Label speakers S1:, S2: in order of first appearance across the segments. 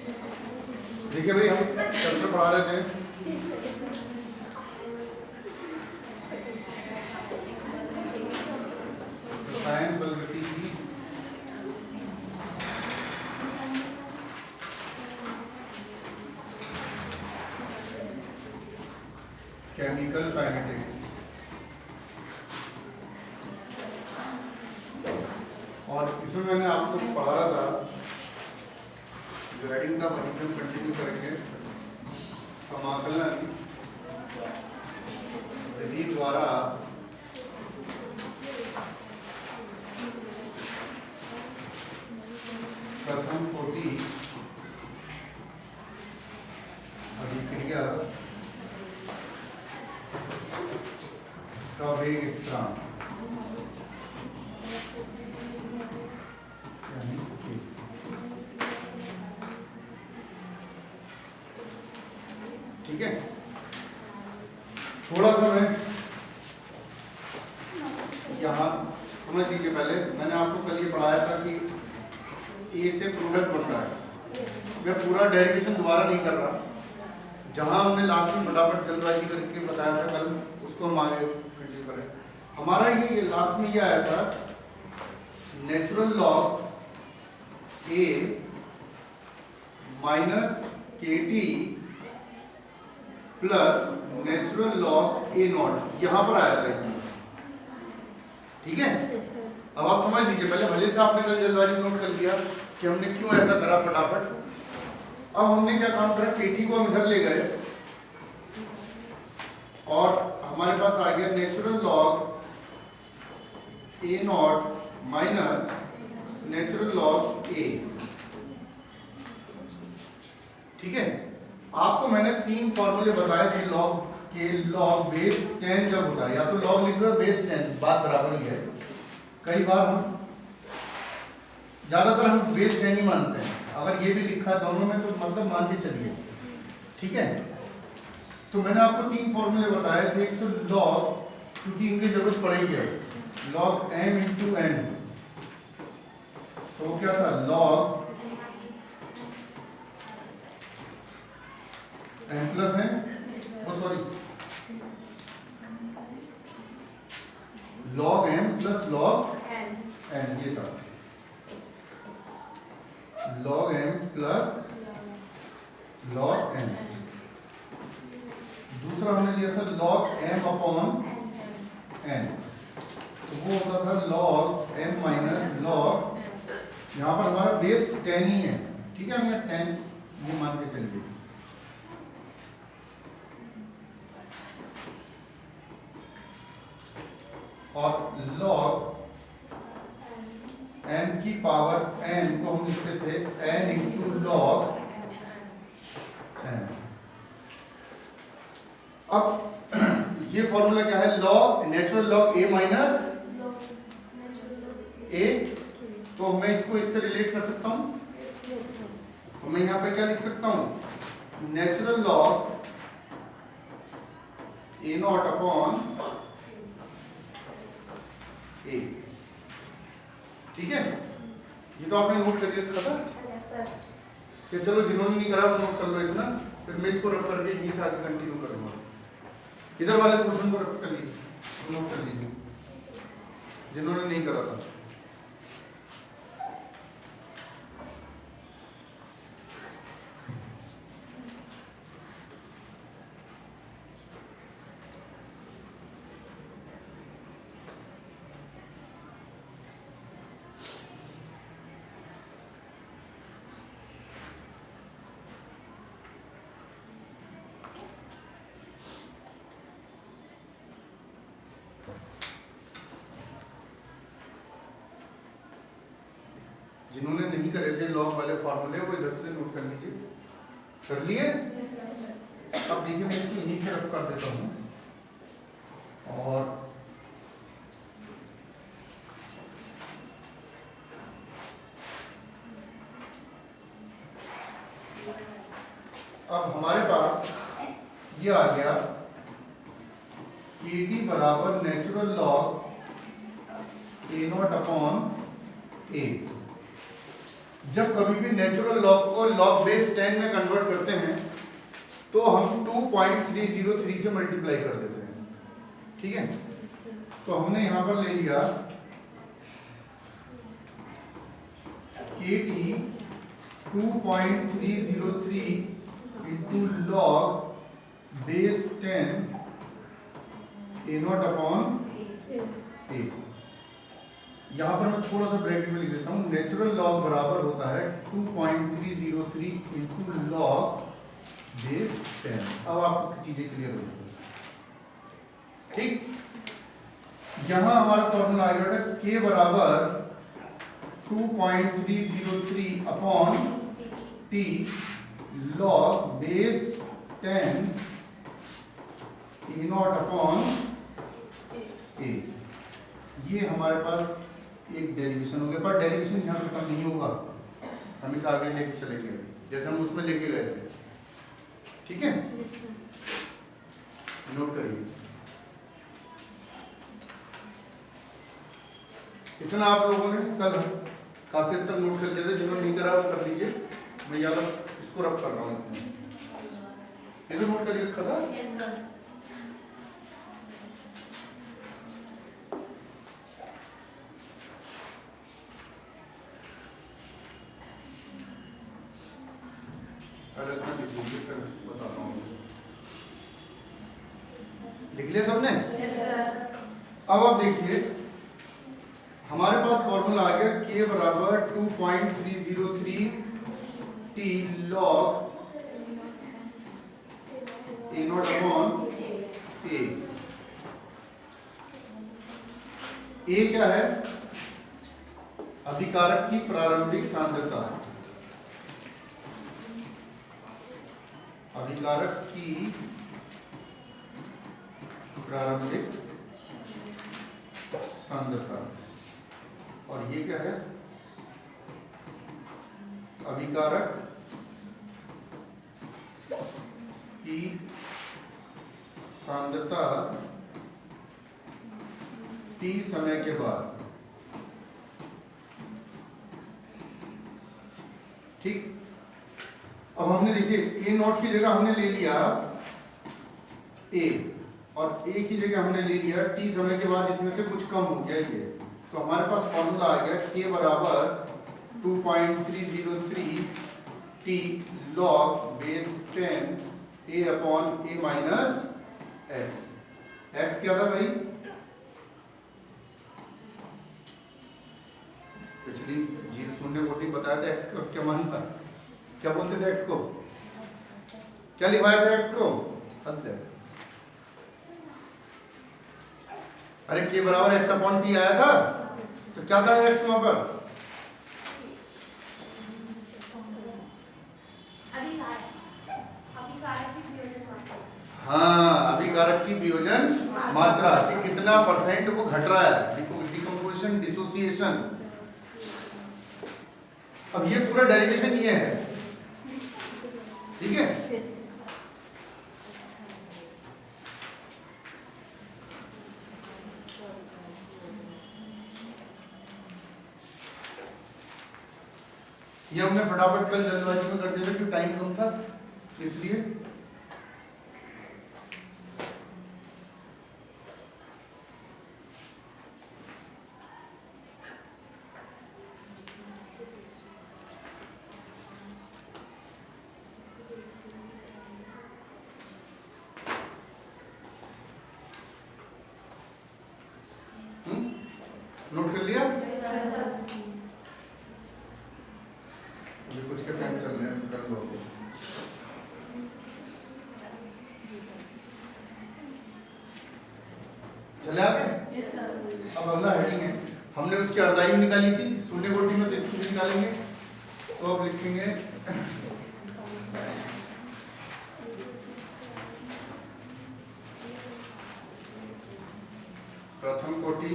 S1: देखिए भाई, हम चैप्टर पढ़ा रहे थे रसायन प्रवृत्ति की केमिकल काइनेटिक्स, और इसमें मैंने आपको पढ़ा रहा था जो हेडिंग था वहीं से हम कंटिन्यू करेंगे। समाकलन विधि द्वारा प्रथम कोटि अभिक्रिया का वेग स्थिरांक ठीक है। थोड़ा सा मैं यहाँ समझ लीजिए। पहले मैंने आपको कल ये पढ़ाया था कि ए से प्रोडक्ट बन रहा है। मैं पूरा डेरिवेशन दोबारा नहीं कर रहा, जहाँ हमने लास्ट में फटाफट जल्दबाजी करके बताया था कल, उसको हम आगे कंटिन्यू करें। हमारा ये लास्ट में ये आया था नेचुरल लॉग ए माइनस के T plus natural log A not, यहां पर आया था ये। ठीक है, अब आप समझ लीजिए। पहले भले से आपने कल जल्दबाजी नोट कर लिया कि हमने क्यों ऐसा करा फटाफट। अब हमने क्या काम करा, केटी को हम इधर ले गए और हमारे पास आ गया natural log A nought minus natural log A. ठीक है, आपको मैंने 3 फॉर्मूले बताए थे लॉग के। लॉग बेस 10 जब होता है, या तो लॉग लिख दो बेस 10, बात बराबर ही है। कई बार हम ज्यादातर हम बेस 10 ही मानते हैं। अगर ये भी लिखा है दोनों में तो मतलब मान के चलिए। ठीक है, तो मैंने आपको 3 फॉर्मूले बताए थे। एक तो लॉग, क्योंकि इनकी जरूरत पड़ेगी, लॉग m इंटू n, तो क्या था लॉग m प्लस है, sorry log m plus log n, ये था log m plus log n। दूसरा हमने लिया था लॉग m अपॉन n, तो वो होता था लॉग m माइनस लॉग, यहाँ पर हमारा बेस 10 ही है। ठीक है, हमने 10 ये मान के चलिए। और लॉग n की पावर n को हम लिखते थे n इंटू लॉग n। अब ये फॉर्मूला क्या है, log natural log a minus a, तो मैं इसको इससे रिलेट कर सकता हूं। तो मैं यहां पे क्या लिख सकता हूं, natural log a not upon a। ठीक है, ये तो आपने नोट कर रखा था कि चलो जिन्होंने नहीं करा वो नोट कर लो इतना, फिर मैं इसको रख करके यहीं से आगे कंटिन्यू करूंगा। इधर वाले क्वेश्चन को रख कर लीजिए, नोट कर लीजिए जिन्होंने नहीं करा था। जिन्होंने नहीं करे थे लॉग वाले फॉर्मूले, वो इधर से नोट कर लीजिए। कर लिए? अब देखिए मैं इसको यहीं से रख कर देता हूँ और अब हमारे पास ये आ गया के टी बराबर natural log A nought upon A. जब कभी भी नेचुरल लॉग को लॉग बेस 10 में कन्वर्ट करते हैं तो हम 2.303 से मल्टीप्लाई कर देते हैं, ठीक है। तो हमने यहां पर ले लिया KT 2.303 into log base 10 A0 upon A। यहाँ पर मैं थोड़ा सा ब्रैकेट में लिख देता हूँ, नेचुरल लॉग बराबर होता है 2.303 इंटू लॉग बेस 10। अब आपको चीजें क्लियर हो जाएगी, ठीक। यहाँ हमारा फॉर्मूला आ गया K बराबर 2.303 upon T log base 10 A0 upon A। ये हमारे पास एक डेरिवेशन हो गया, पर डेरिवेशन यहाँ पे कम नहीं होगा, हम इसे आगे लेके चलेंगे जैसे हम उसमें लेके गए थे, ठीक है। नोट करिए, इतना आप लोगों ने कल काफी हद तक नोट कर लिया था, जिन्होंने नहीं करा वो कर लीजिए। मैं याद इसको रब कर रहा हूँ, ये तो नोट करिए रखा था। बताता हूँ, लिख लिया सबने? अब आप देखिए हमारे पास फॉर्मूला आ गया K बराबर 2.303 T log A0 upon A। A क्या है? अभिकारक की प्रारंभिक सांद्रता, अभिकारक की प्रारंभिक सांद्रता। और ये क्या है? अभिकारक की सांद्रता T समय के बाद, ठीक। अब हमने देखिए A0 की जगह हमने ले लिया A और A की जगह हमने ले लिया T समय के बाद, इसमें से कुछ कम हो गया ये, तो हमारे पास फॉर्मूला आ गया K बराबर 2.303 T log base 10 A upon A minus X। X क्या था भाई? पिछली जीरो शून्य कोटि बताया था X का क्या मान था, क्या बोलते थे X को, क्या लिखवाया था X को? हंस दे। अरे K बराबर X अपॉन T आया था, तो क्या था X वहां पर? हाँ, अभिकारक की वियोजन मात्रा कि कितना परसेंट वो घट रहा है, डिकम्पोजिशन डिसोसिएशन। अब ये पूरा डेरिवेशन ये है, ठीक है। ये हमने फटाफट कल जल्दबाजी में कर दिया था कि टाइम कम था, इसलिए नोट कर लिया? ये कुछ के टाइम चल रहे हैं, कर लो। चले आगे? अब अगला हेडिंग है, हमने उसकी अर्धायु निकाली थी शून्य कोटि में, तो इसको भी निकालेंगे। तो अब लिखेंगे प्रथम कोटि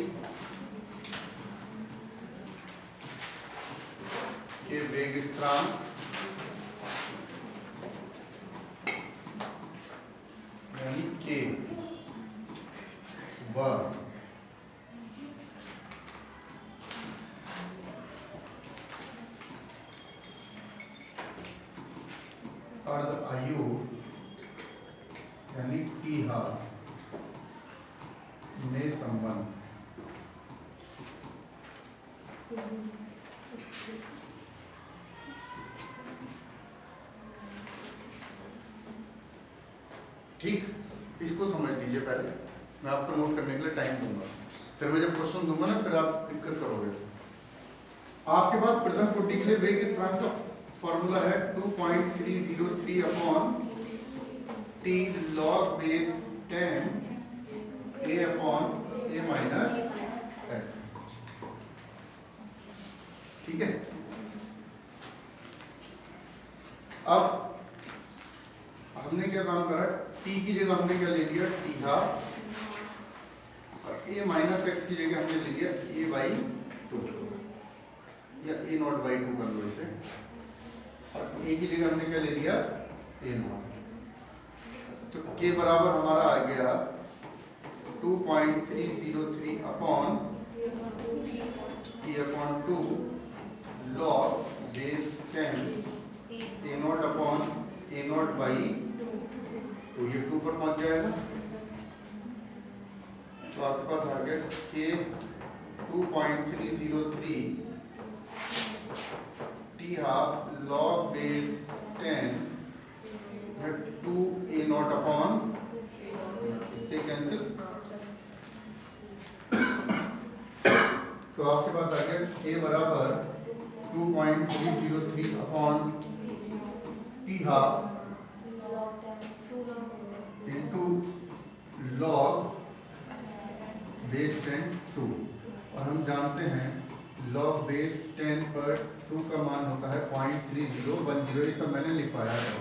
S1: के वेग स्थिरांक यानी K व अर्ध आयु यानी टी हाफ में संबंध। ठीक, इसको समझ लीजिए पहले, मैं आपको नोट करने के लिए टाइम दूंगा, फिर मैं जब क्वेश्चन दूंगा ना फिर आप दिक्कत करोगे। आपके पास प्रथम कोटि के लिए वेग स्थिरांक का फॉर्मूला है 2.303 upon T log base 10 a upon a minus x. ठीक है, अब हमने क्या काम करा, t की जगह हमने क्या ले लिया, टी हाफ, और a माइनस एक्स की जगह हमने ले लिया a बाई 2 या a नॉट बाई 2 कर लो इसे, और a की जगह हमने क्या ले लिया, a नॉट। तो k बराबर हमारा आ गया 2.303 upon t upon 2 log base 10 a not upon a not by, तो ये 2 पर पहुंच जाएगा, तो आपके पास आ गया k 2.303 T half log base 10 2 a not upon, इससे कैंसिल, तो आपके पास आ गया k बराबर 2.303 upon T half into log base 10 2, और हम जानते हैं लॉग बेस 10 पर 2 का मान होता है 0.3010। ये सब मैंने लिखवाया है,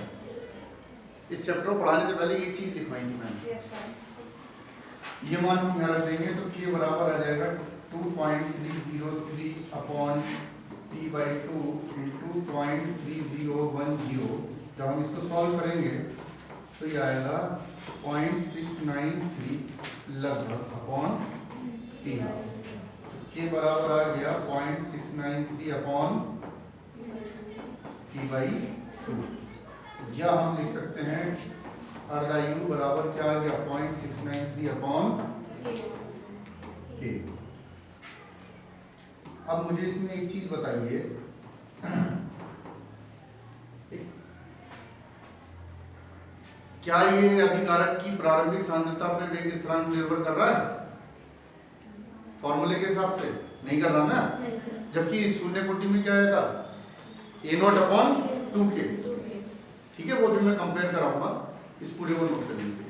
S1: इस चैप्टर को पढ़ाने से पहले ये चीज लिखवाई थी मैंने। ये मान हम यहाँ रख देंगे तो k बराबर आ जाएगा 2.303 अपॉन टी बाई 2 इंटू 0.3010। जब हम इसको सॉल्व करेंगे तो ये आएगा 0.693 लगभग अपॉन टी हाफ। के बराबर आ गया 0.693 अपॉन टी बाई 2, या हम लिख सकते हैं अर्धायु बराबर क्या आ गया 0.693 अपॉन के। अब मुझे इसमें एक चीज बताइए, क्या ये अभिकारक की प्रारंभिक सांद्रता पे वेग स्थिरांक निर्भर कर रहा है फॉर्मूले के हिसाब से? नहीं कर रहा ना, जबकि शून्य कोटि में क्या आया था, ए नॉट अपॉन 2k। ठीक है, वो भी मैं कंपेयर कराऊंगा, इस पूरे को नोट कर लीजिए।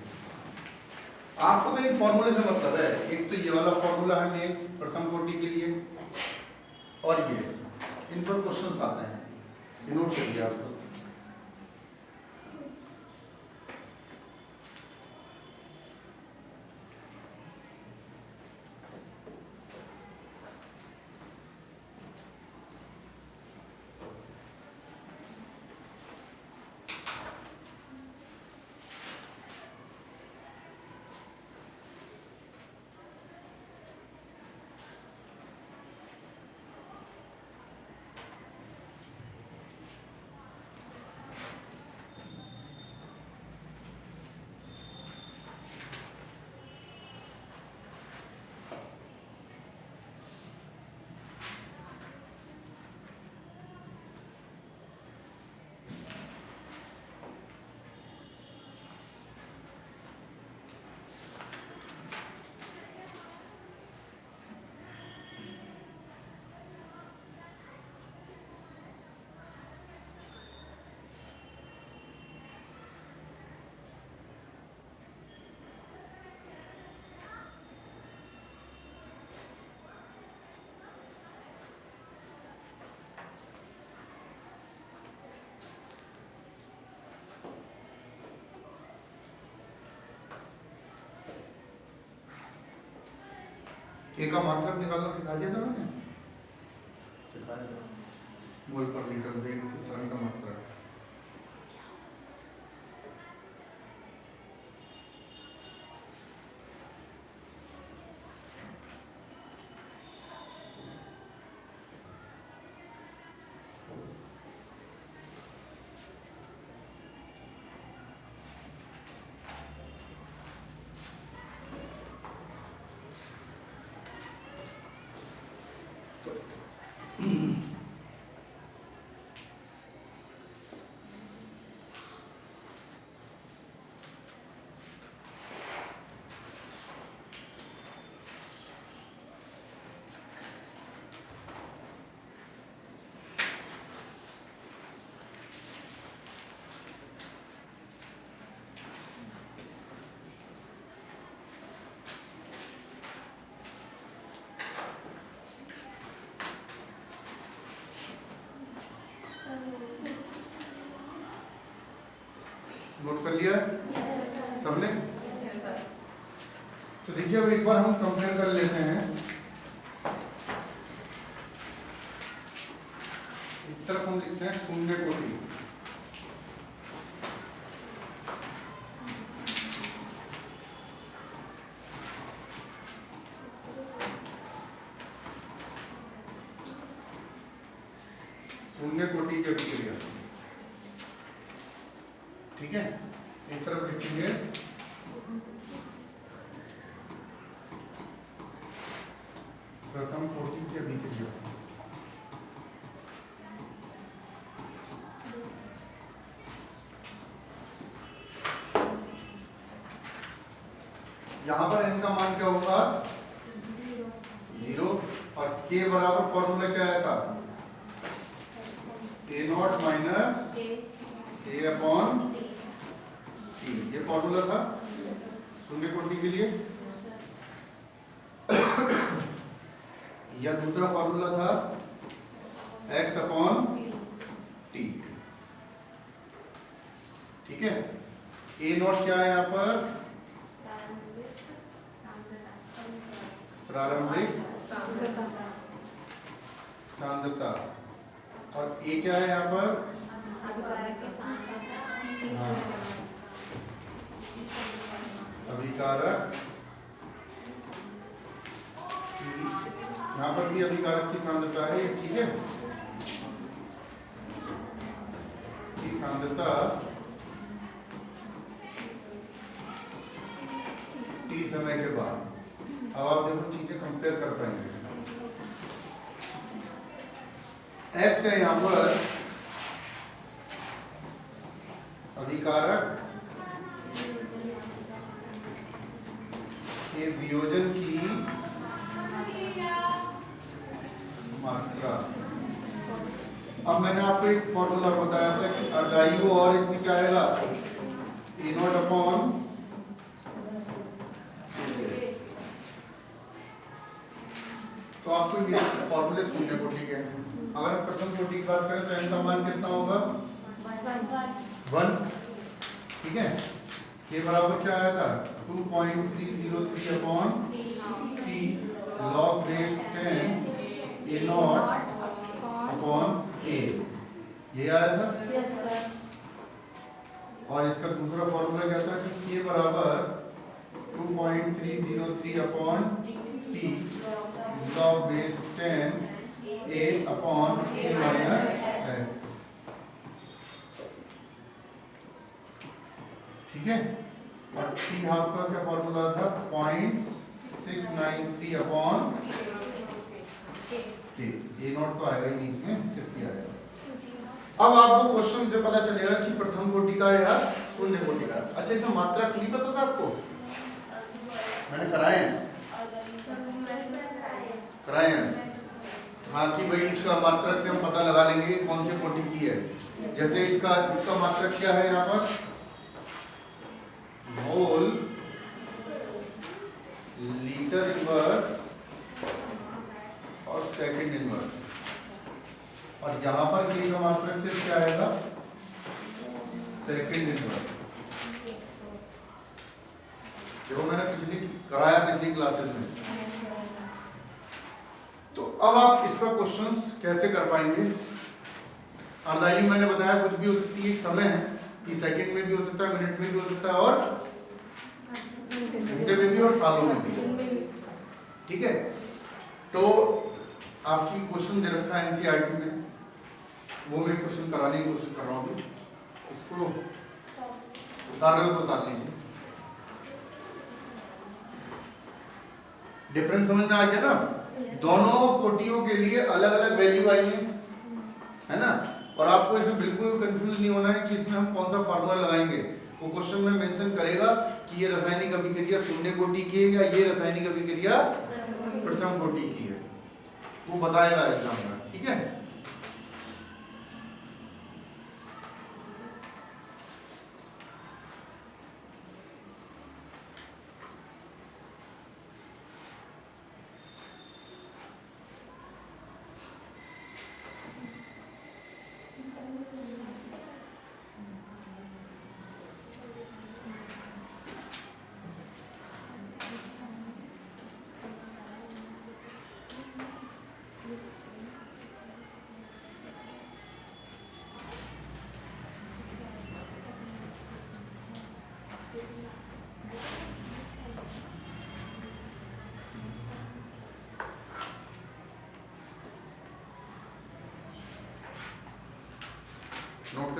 S1: आपको तो एक फॉर्मूले से मतलब है, एक तो ये वाला फॉर्मूला है मेन प्रथम कोटि के लिए, और ये इन पर क्वेश्चन आते हैं, ये नोट कर लिया आपको। के का मात्रक निकालना सिखा दिया था मैंने, सिखाया था, मोल पर लीटर वेग स्थिरांक का मात्रक। नोट कर लिया सबने? तो देखिए अब एक बार हम कंपेयर कर लेते हैं। एक तरफ हम लिखते हैं शून्य कोटि, शून्य कोटि की अभिक्रिया, ठीक है। एक तरफ लिखेंगे प्रथम कोटि की अभिक्रिया, यहां पर n का मान क्या होगा? 0। और k बराबर फॉर्मूला क्या आया था? a not minus a upon t, ये फॉर्मूला था शून्य कोटि के लिए। या दूसरा फॉर्मूला था x अपॉन t, ठीक है। a नॉट क्या है यहाँ पर? प्रारंभिक सांद्रता। और a क्या है यहाँ पर? हाँ, अभिकारक, यहाँ पर भी अभिकारक की सांद्रता है, ठीक है। की सांद्रता t समय के बाद। अब आप देखो चीजें कंपेयर कर पाएंगे। x है यहाँ पर अभिकारक के वियोजन की मात्रा। अब मैंने आपको एक फॉर्मूला बताया था कि अर्धायु और इसमें क्या आएगा? ए नॉट अपॉन, तो आपको ये फॉर्मूले शून्य कोटि के हैं। अगर प्रथम कोटि की बात करें तो n का मान कितना होगा? 1, ठीक है। ये बराबर क्या आया था? 2.303 upon t log base 10 a not upon a, ये आया था।
S2: Yes sir.
S1: और इसका दूसरा फॉर्मूला क्या था कि k बराबर 2.303 upon t log base 10 a upon a minus x, ठीक है। और t हाफ का क्या फॉर्मूला था? 0.693 अपॉन k। a नॉट तो आएगा ही नहीं इसमें, सिर्फ ये आएगा। अब आपको क्वेश्चन से पता चलेगा कि प्रथम कोटि का है या शून्य कोटि का। अच्छा, इसमें मात्रा नहीं पता था आपको? मैंने कराए हैं हाँ, कि भाई इसका मात्रक से हम पता लगा लेंगे कौन से कोटि की है। जैसे इसका मात्रक क्या है यहाँ पर? मोल लीटर इनवर्स और सेकंड इनवर्स। और यहाँ पर के का मात्रक सिर्फ क्या आएगा? सेकंड इनवर्स, जो मैंने कराया पिछली क्लासेस में। तो अब आप इस पर क्वेश्चंस कैसे कर पाएंगे? अर्धायु मैंने बताया कुछ भी हो सकती है, एक समय है कि सेकंड में भी हो सकता है, मिनट में भी हो सकता है, और घंटे में भी और सालों में भी, ठीक है। तो आपकी क्वेश्चन दे रखा है एनसीईआरटी में, वो मैं क्वेश्चन कराने की कोशिश कर रहा हूँ। इसको उतार रहे हो तो उतार लीजिए। डिफरेंस समझ में आ गया ना? दोनों कोटियों के लिए अलग अलग वैल्यू आई है ना। और आपको इसमें बिल्कुल कंफ्यूज नहीं होना है कि इसमें हम कौन सा फार्मूला लगाएंगे। वो क्वेश्चन में मेंशन करेगा कि ये रासायनिक अभिक्रिया शून्य कोटि की है या ये रासायनिक अभिक्रिया प्रथम कोटि की है, वो बताएगा एग्जाम में, ठीक है।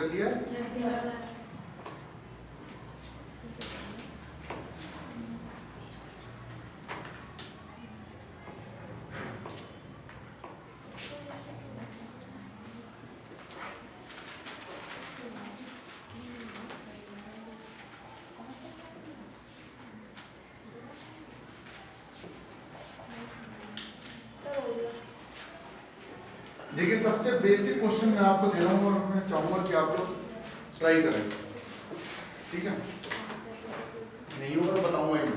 S1: कर लिया? देखिए सबसे बेसिक क्वेश्चन मैं आपको दे रहा हूँ और मैं चाहूंगा कि आप लोग ट्राई करें, ठीक है? नहीं होगा तो बताऊंगा ही।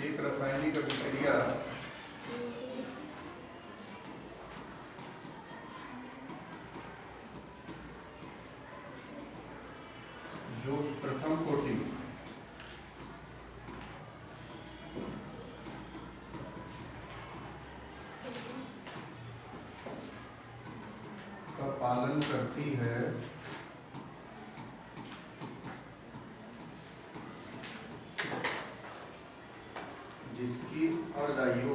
S1: एक रासायनिक अभिक्रिया जो प्रथम कोटि का पालन करती है जिसकी अर्धायु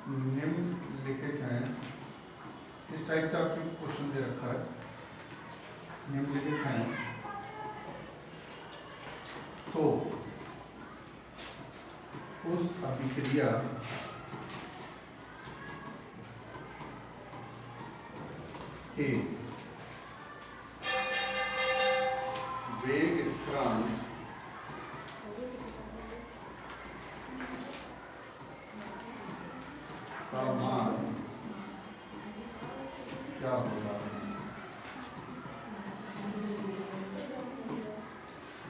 S1: निम्नलिखित हैं। इस टाइप से आपको क्वेश्चन दे रखा है, निम्नलिखित हैं तो उस अभिक्रिया के वेग स्थिरांक का मान क्या होगा?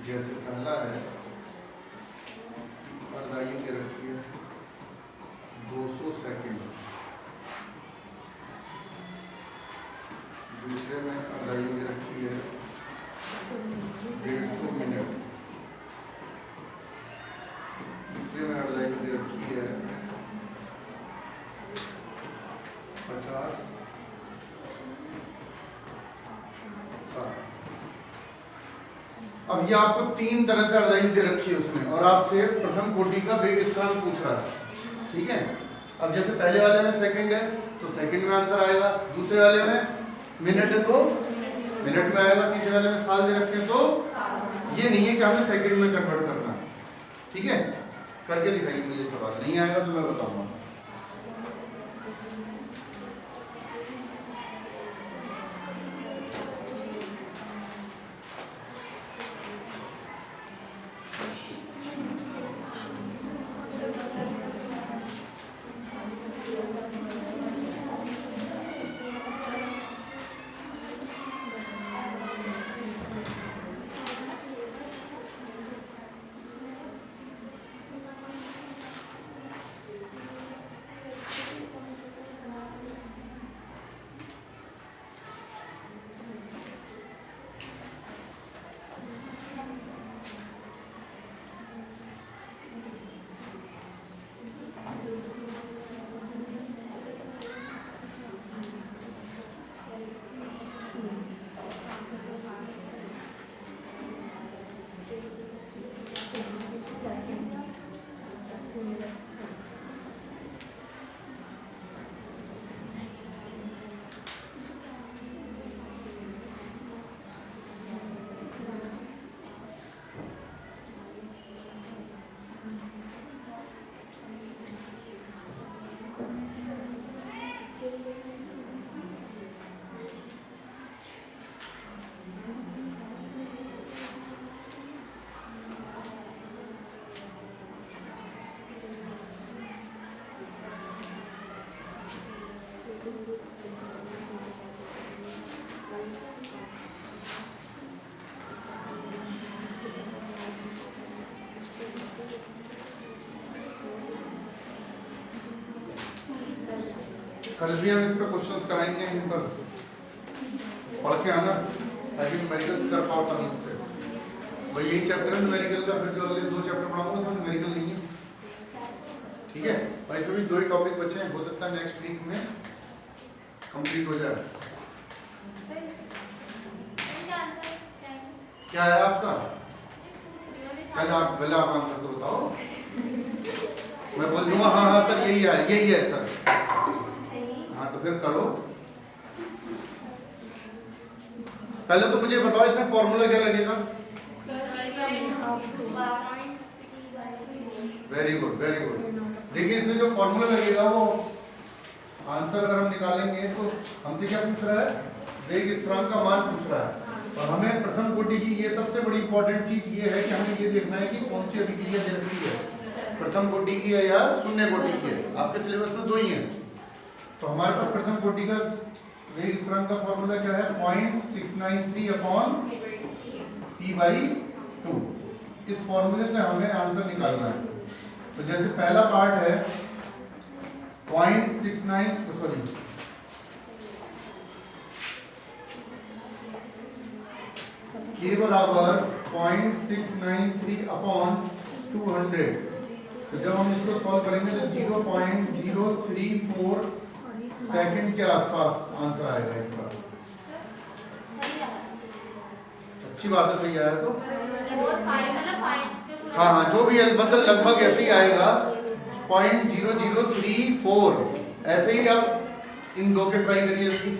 S1: जैसे पहला है अर्धायु के रखिए 200 सेकंड, दूसरे में अर्धायु के रखिए 150 मिनट, तीसरे में अर्धायु के रखिए 50 साल। अब ये आपको 3 तरह से अर्धायु दे रखी है उसमें और आपसे प्रथम कोटि का वेग स्थिरांक पूछ रहा है, ठीक है? अब जैसे पहले वाले में सेकंड है तो सेकंड में आंसर आएगा, दूसरे वाले में मिनट है तो मिनट में आएगा, तीसरे वाले में साल दे रखे हैं तो ये नहीं है कि हमें सेकंड में कन्वर्ट करना है, ठीक है? करके दिखाइए मुझे सवाल, नहीं आएगा तो मैं बताऊंगा। कल भी हम इस पर क्वेश्चंस कराएंगे, इन पर पढ़ के आना ताकि न्यूमेरिकल्स कर पाओ तमीज से। भाई यही चैप्टर है न्यूमेरिकल का, फिर जो अगले 2 चैप्टर पढ़ाऊंगा उसमें न्यूमेरिकल नहीं है, ठीक है भाई। इसमें भी 2 ही टॉपिक बचे हैं, हो सकता है नेक्स्ट वीक में कंप्लीट हो जाए। क्या है आपका? पहले आप आंसर तो बताओ, मैं बोल दूंगा हाँ हाँ सर यही है सर। हाँ तो फिर करो। पहले तो मुझे बताओ इसमें फॉर्मूला क्या लगेगा? Very good very good. देखिए इसमें जो फॉर्मूला लगेगा वो आंसर अगर हम निकालेंगे तो हमसे क्या पूछ रहा है? वेग स्थिरांक का मान पूछ रहा है। और हमें प्रथम कोटि की ये सबसे बड़ी इंपॉर्टेंट चीज ये है कि हमें ये देखना है कि कौन सी अभिक्रिया चल रही है, प्रथम कोटि की है या शून्य कोटि की है। आपके सिलेबस में 2 ही हैं। तो हमारे पास प्रथम कोटि का वेग स्थिरांक का फॉर्मूला क्या है? 0.693 अपॉन p/2। इस फॉर्मूले से हमें आंसर निकालना है। तो जैसे पहला पार्ट है 0.69 सॉरी k बराबर 0.693 अपॉन 200। तो जब हम इसको सॉल्व करेंगे तो 0.034 सेकंड के आसपास आंसर आएगा इसका। अच्छी बात है, सही आया तो हाँ हाँ जो भी है मतलब लगभग ऐसे ही आएगा 0.0034। ऐसे ही आप इन 2 के ट्राई करिए इसकी।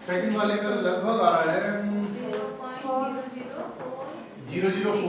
S1: सेकंड वाले का लगभग आ रहा है 0.004